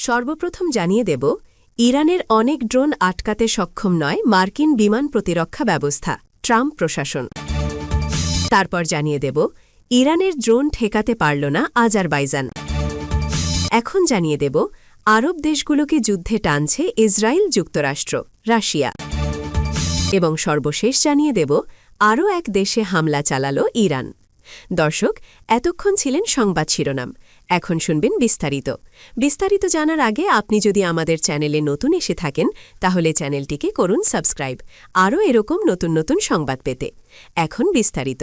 সর্বপ্রথম জানিয়ে দেব, ইরানের অনেক ড্রোন আটকাতে সক্ষম নয় মার্কিন বিমান প্রতিরক্ষা ব্যবস্থা, ট্রাম্প প্রশাসন। তারপর জানিয়ে দেব, ইরানের ড্রোন ঠেকাতে পারল না আজারবাইজান। এখন জানিয়ে দেব, আরব দেশগুলোকে যুদ্ধে টানছে ইসরায়েল, যুক্তরাষ্ট্র, রাশিয়া। এবং সর্বশেষ জানিয়ে দেব, আরও এক দেশে হামলা চালাল ইরান। দর্শক, এতক্ষণ ছিলেন সংবাদ শিরোনাম। এখন শুনবেন বিস্তারিত। বিস্তারিত জানার আগে আপনি যদি আমাদের চ্যানেলে নতুন এসে থাকেন, তাহলে চ্যানেলটিকে করুন সাবস্ক্রাইব, আরও এরকম নতুন নতুন সংবাদ পেতে। এখন বিস্তারিত।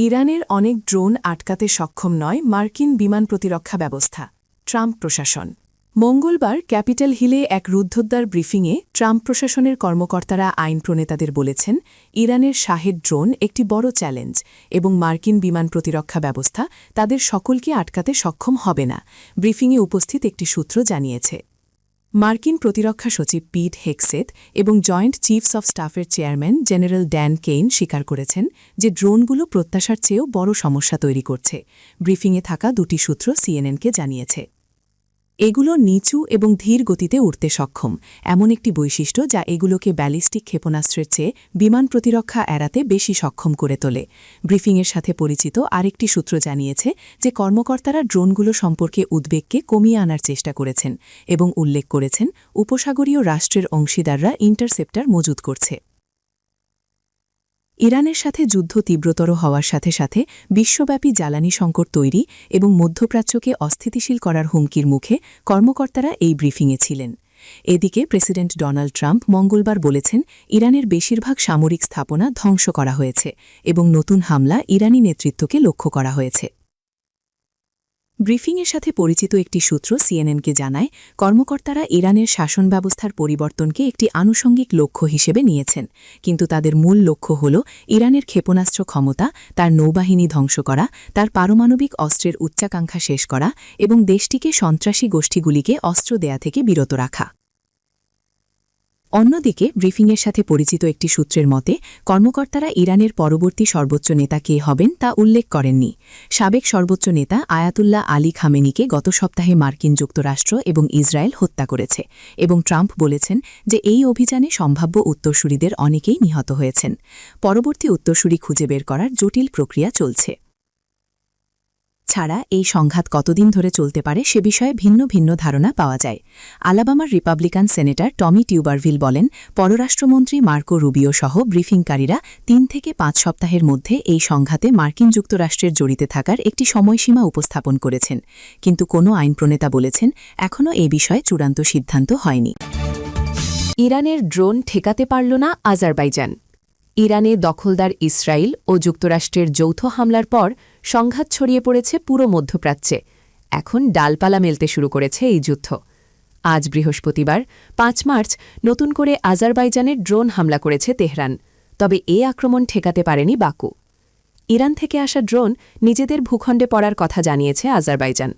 ইরানের অনেক ড্রোন আটকাতে সক্ষম নয় মার্কিন বিমান প্রতিরক্ষা ব্যবস্থা, ট্রাম্প প্রশাসন। মঙ্গলবার ক্যাপিটাল হিলে এক রুদ্ধদ্বার ব্রিফিংয়ে ট্রাম্প প্রশাসনের কর্মকর্তারা আইন প্রণেতাদের বলেছেন, ইরানের শাহেদ ড্রোন একটি বড় চ্যালেঞ্জ এবং মার্কিন বিমান প্রতিরক্ষা ব্যবস্থা তাদের সকলকে আটকাতে সক্ষম হবে না, ব্রিফিংয়ে উপস্থিত একটি সূত্র জানিয়েছে। মার্কিন প্রতিরক্ষা সচিব পিট হেগসেথ এবং জয়েন্ট চিফস অব স্টাফের চেয়ারম্যান জেনারেল ড্যান কেইন স্বীকার করেছেন যে ড্রোনগুলো প্রত্যাশার চেয়েও বড় সমস্যা তৈরি করছে, ব্রিফিংয়ে থাকা দুটি সূত্র সিএনএনকে জানিয়েছে। এগুলো নিচু এবং ধীর গতিতে উড়তে সক্ষম, এমন একটি বৈশিষ্ট্য যা এগুলোকে ব্যালিস্টিক ক্ষেপণাস্ত্রের চেয়ে বিমান প্রতিরক্ষা এড়াতে বেশি সক্ষম করে তোলে। ব্রিফিংয়ের সাথে পরিচিত আরেকটি সূত্র জানিয়েছে যে কর্মকর্তারা ড্রোনগুলো সম্পর্কে উদ্বেগকে কমিয়ে আনার চেষ্টা করেছেন এবং উল্লেখ করেছেন উপসাগরীয় রাষ্ট্রের অংশীদাররা ইন্টারসেপ্টার মজুত করছে। ইরানের সাথে যুদ্ধ তীব্রতর হওয়ার সাথে সাথে বিশ্বব্যাপী জ্বালানি সংকট তৈরি এবং মধ্যপ্রাচ্যকে অস্থিতিশীল করার হুমকির মুখে কর্মকর্তারা এই ব্রিফিংয়ে ছিলেন। এদিকে প্রেসিডেন্ট ডোনাল্ড ট্রাম্প মঙ্গলবার বলেছেন, ইরানের বেশিরভাগ সামরিক স্থাপনা ধ্বংস করা হয়েছে এবং নতুন হামলা ইরানি নেতৃত্বকে লক্ষ্য করা হয়েছে। ব্রিফিংয়ের সাথে পরিচিত একটি সূত্র সিএনএনকে জানায়, কর্মকর্তারা ইরানের শাসন ব্যবস্থার পরিবর্তনকে একটি আনুষঙ্গিক লক্ষ্য হিসেবে নিয়েছেন, কিন্তু তাদের মূল লক্ষ্য হল ইরানের ক্ষেপণাস্ত্র ক্ষমতা, তার নৌবাহিনী ধ্বংস করা, তার পারমাণবিক অস্ত্রের উচ্চাকাঙ্ক্ষা শেষ করা এবং দেশটিকে সন্ত্রাসী গোষ্ঠীগুলিকে অস্ত্র দেয়া থেকে বিরত রাখা। অন্যদিকে ব্রিফিংয়ের সাথে পরিচিত একটি সূত্রের মতে, কর্মকর্তারা ইরানের পরবর্তী সর্বোচ্চ নেতা কে হবেন তা উল্লেখ করেননি। সাবেক সর্বোচ্চ নেতা আয়াতুল্লাহ আলী খামেনিকে গত সপ্তাহে মার্কিন যুক্তরাষ্ট্র এবং ইসরায়েল হত্যা করেছে এবং ট্রাম্প বলেছেন যে এই অভিযানে সম্ভাব্য উত্তরসূরিদের অনেকেই নিহত হয়েছেন। পরবর্তী উত্তরসূরি খুঁজে বের করার জটিল প্রক্রিয়া চলছে। ছাড়া এই সংঘাত কতদিন ধরে চলতে পারে সে বিষয়ে ভিন্ন ভিন্ন ধারণা পাওয়া যায়। আলাবামার রিপাবলিকান সেনেটর টমি টিউবারভিল বলেন, পররাষ্ট্রমন্ত্রী মার্কো রুবিও সহ ব্রিফিংকারীরা ৩ থেকে ৫ সপ্তাহের মধ্যে এই সংঘাতে মার্কিন যুক্তরাষ্ট্রের জড়িতে থাকার একটি সময়সীমা উপস্থাপন করেছেন, কিন্তু কোনো আইন প্রণেতা বলেছেন এখনও এ বিষয়ে চূড়ান্ত সিদ্ধান্ত হয়নি। ইরানের ড্রোন ঠেকাতে পারল না আজারবাইজান। ইরানে দখলদার ইসরায়েল ও যুক্তরাষ্ট্রের যৌথ হামলার পর সংঘাত ছড়িয়ে পড়েছে পুরো মধ্যপ্রাচ্যে। এখন ডালপালা মেলতে শুরু করেছে এই যুদ্ধ। আজ বৃহস্পতিবার ৫ মার্চ নতুন করে আজারবাইজানের ড্রোন হামলা করেছে তেহরান, তবে এ আক্রমণ ঠেকাতে পারেনি বাকু। ইরান থেকে আসা ড্রোন নিজেদের ভূখণ্ডে পড়ার কথা জানিয়েছে আজারবাইজান।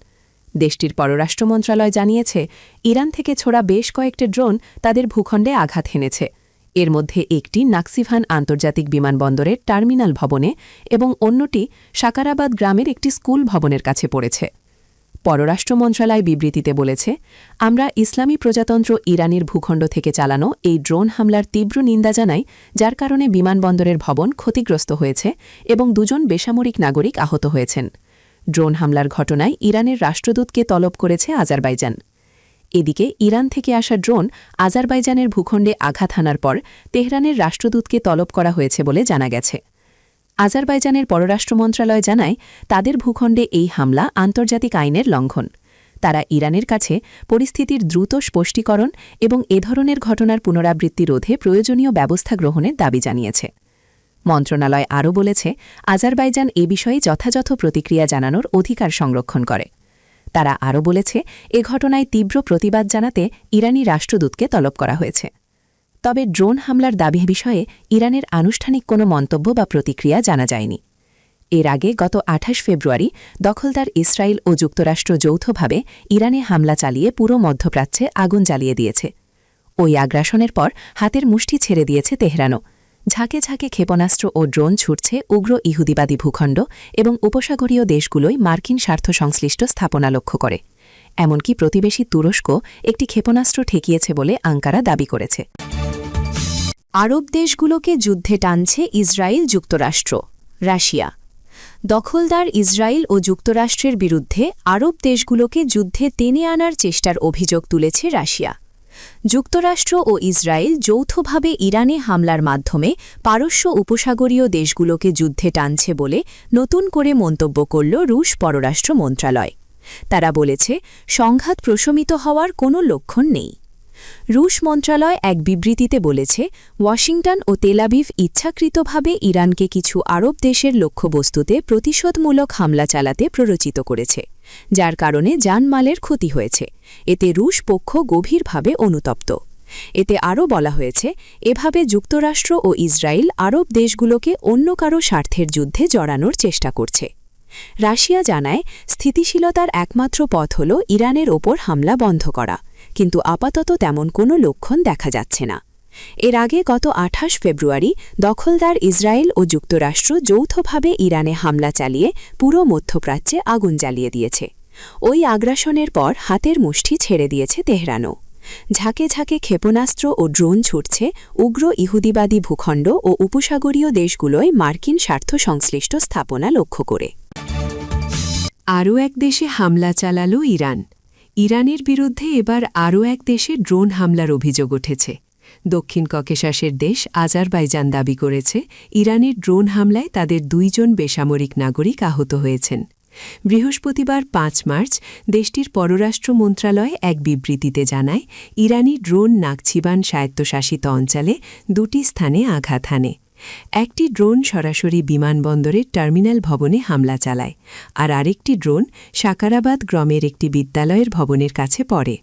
দেশটির পররাষ্ট্র মন্ত্রণালয় জানিয়েছে, ইরান থেকে ছোড়া বেশ কয়েকটি ড্রোন তাদের ভূখণ্ডে আঘাত হেনেছে। এর মধ্যে একটি নাকসিভান আন্তর্জাতিক বিমানবন্দরের টার্মিনাল ভবনে এবং অন্যটি সাকারাবাদ গ্রামের একটি স্কুল ভবনের কাছে পড়েছে। পররাষ্ট্র মন্ত্রণালয় বিবৃতিতে বলেছে, আমরা ইসলামী প্রজাতন্ত্র ইরানের ভূখণ্ড থেকে চালানো এই ড্রোন হামলার তীব্র নিন্দা জানাই, যার কারণে বিমানবন্দরের ভবন ক্ষতিগ্রস্ত হয়েছে এবং ২ জন বেসামরিক নাগরিক আহত হয়েছেন। ড্রোন হামলার ঘটনায় ইরানের রাষ্ট্রদূতকে তলব করেছে আজারবাইজান। এদিকে ইরান থেকে আসা ড্রোন আজারবাইজানের ভূখণ্ডে আঘাত হানার পর তেহরানের রাষ্ট্রদূতকে তলব করা হয়েছে বলে জানা গেছে। আজারবাইজানের পররাষ্ট্র মন্ত্রণালয় জানায়, তাদের ভূখণ্ডে এই হামলা আন্তর্জাতিক আইনের লঙ্ঘন। তারা ইরানের কাছে পরিস্থিতির দ্রুত স্পষ্টীকরণ এবং এ ধরনের ঘটনার পুনরাবৃত্তি রোধে প্রয়োজনীয় ব্যবস্থা গ্রহণের দাবি জানিয়েছে। মন্ত্রণালয় আরও বলেছে, আজারবাইজান এ বিষয়ে যথাযথ প্রতিক্রিয়া জানানোর অধিকার সংরক্ষণ করে। তারা আরও বলেছে, এ ঘটনায় তীব্র প্রতিবাদ জানাতে ইরানি রাষ্ট্রদূতকে তলব করা হয়েছে। তবে ড্রোন হামলার দাবি বিষয়ে ইরানের আনুষ্ঠানিক কোনো মন্তব্য বা প্রতিক্রিয়া জানা যায়নি। এর আগে গত ২৮ ফেব্রুয়ারি দখলদার ইসরায়েল ও যুক্তরাষ্ট্র যৌথভাবে ইরানে হামলা চালিয়ে পুরো মধ্যপ্রাচ্যে আগুন জ্বালিয়ে দিয়েছে। ওই আগ্রাসনের পর হাতের মুষ্টি ছেড়ে দিয়েছে তেহরানও। ঝাঁকে ঝাঁকে ক্ষেপণাস্ত্র ও ড্রোন ছুটছে উগ্র ইহুদিবাদী ভূখণ্ড এবং উপসাগরীয় দেশগুলোই মার্কিন স্বার্থ সংশ্লিষ্ট স্থাপনা লক্ষ্য করে। এমনকি প্রতিবেশী তুরস্ক একটি ক্ষেপণাস্ত্র ঠেকিয়েছে বলে আঙ্কারা দাবি করেছে। আরব দেশগুলোকে যুদ্ধে টানছে ইসরায়েল যুক্তরাষ্ট্র। রাশিয়া দখলদার ইসরায়েল ও যুক্তরাষ্ট্রের বিরুদ্ধে আরব দেশগুলোকে যুদ্ধে টেনে আনার চেষ্টার অভিযোগ তুলেছে রাশিয়া। যুক্তরাষ্ট্র ও ইসরায়েল যৌথভাবে ইরানে হামলার মাধ্যমে পারস্য উপসাগরীয় দেশগুলোকে যুদ্ধে টানছে বলে নতুন করে মন্তব্য করল রুশ পররাষ্ট্র মন্ত্রণালয়। তারা বলেছে, সংঘাত প্রশমিত হওয়ার কোনো লক্ষণ নেই। রুশ মন্ত্রণালয় এক বিবৃতিতে বলেছে, ওয়াশিংটন ও তেলাবিভ ইচ্ছাকৃতভাবে ইরানকে কিছু আরব দেশের লক্ষ্যবস্তুতে প্রতিশোধমূলক হামলা চালাতে প্ররোচিত করেছে, যার কারণে জানমালের ক্ষতি হয়েছে। এতে রুশ পক্ষ গভীরভাবে অনুতপ্ত। এতে আরও বলা হয়েছে, এভাবে যুক্তরাষ্ট্র ও ইসরায়েল আরব দেশগুলোকে অন্য কারো স্বার্থের যুদ্ধে জড়ানোর চেষ্টা করছে। রাশিয়া জানায়, স্থিতিশীলতার একমাত্র পথ হল ইরানের ওপর হামলা বন্ধ করা, কিন্তু আপাতত তেমন কোনো লক্ষণ দেখা যাচ্ছে না। এর আগে গত ২৮ ফেব্রুয়ারি দখলদার ইসরায়েল ও যুক্তরাষ্ট্র যৌথভাবে ইরানে হামলা চালিয়ে পুরো মধ্যপ্রাচ্যে আগুন জ্বালিয়ে দিয়েছে। ওই আগ্রাসনের পর হাতের মুষ্টি ছেড়ে দিয়েছে তেহরানও। ঝাঁকে ঝাঁকে ক্ষেপণাস্ত্র ও ড্রোন ছুটছে উগ্র ইহুদিবাদী ভূখণ্ড ও উপসাগরীয় দেশগুলোয় মার্কিন স্বার্থ সংশ্লিষ্ট স্থাপনা লক্ষ্য করে। আরও এক দেশে হামলা চালাল ইরান। ইরানের বিরুদ্ধে এবার আরও এক দেশে ড্রোন হামলার অভিযোগ উঠেছে। দক্ষিণ ককেশাসের দেশ আজারবাইজান দাবি করেছে, ইরানের ড্রোন হামলায় তাদের ২ জন বেসামরিক নাগরিক আহত হয়েছেন। বৃহস্পতিবার ৫ মার্চ দেশটির পররাষ্ট্র মন্ত্রণালয় এক বিবৃতিতে জানায়, ইরানি ড্রোন নাকচিবান স্বায়ত্তশাসিত অঞ্চলে ২টি স্থানে আঘাত হানে। একটি ড্রোন সরাসরি বিমানবন্দরের টার্মিনাল ভবনে হামলা চালায়, আর আরেকটি ড্রোন সাকারাবাদ গ্রামের একটি বিদ্যালয়ের ভবনের কাছে পড়ে।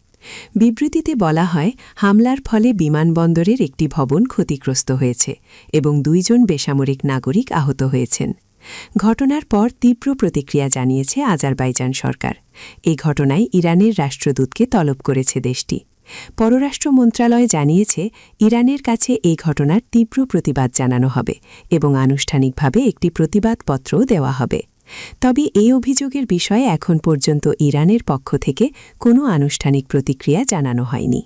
বিবৃতিতে বলা হয়, হামলার ফলে বিমানবন্দরের একটি ভবন ক্ষতিগ্রস্ত হয়েছে এবং ২ জন বেসামরিক নাগরিক আহত হয়েছেন। ঘটনার পর তীব্র প্রতিক্রিয়া জানিয়েছে আজারবাইজান সরকার। এই ঘটনায় ইরানের রাষ্ট্রদূতকে তলব করেছে দেশটি। পররাষ্ট্র মন্ত্রণালয় জানিয়েছে, ইরানের কাছে এই ঘটনার তীব্র প্রতিবাদ জানানো হবে এবং আনুষ্ঠানিকভাবে একটি প্রতিবাদপত্রও দেওয়া হবে। তবে এই অভিযোগের বিষয়ে এখন পর্যন্ত ইরানের পক্ষ থেকে কোনো আনুষ্ঠানিক প্রতিক্রিয়া জানানো হয়নি।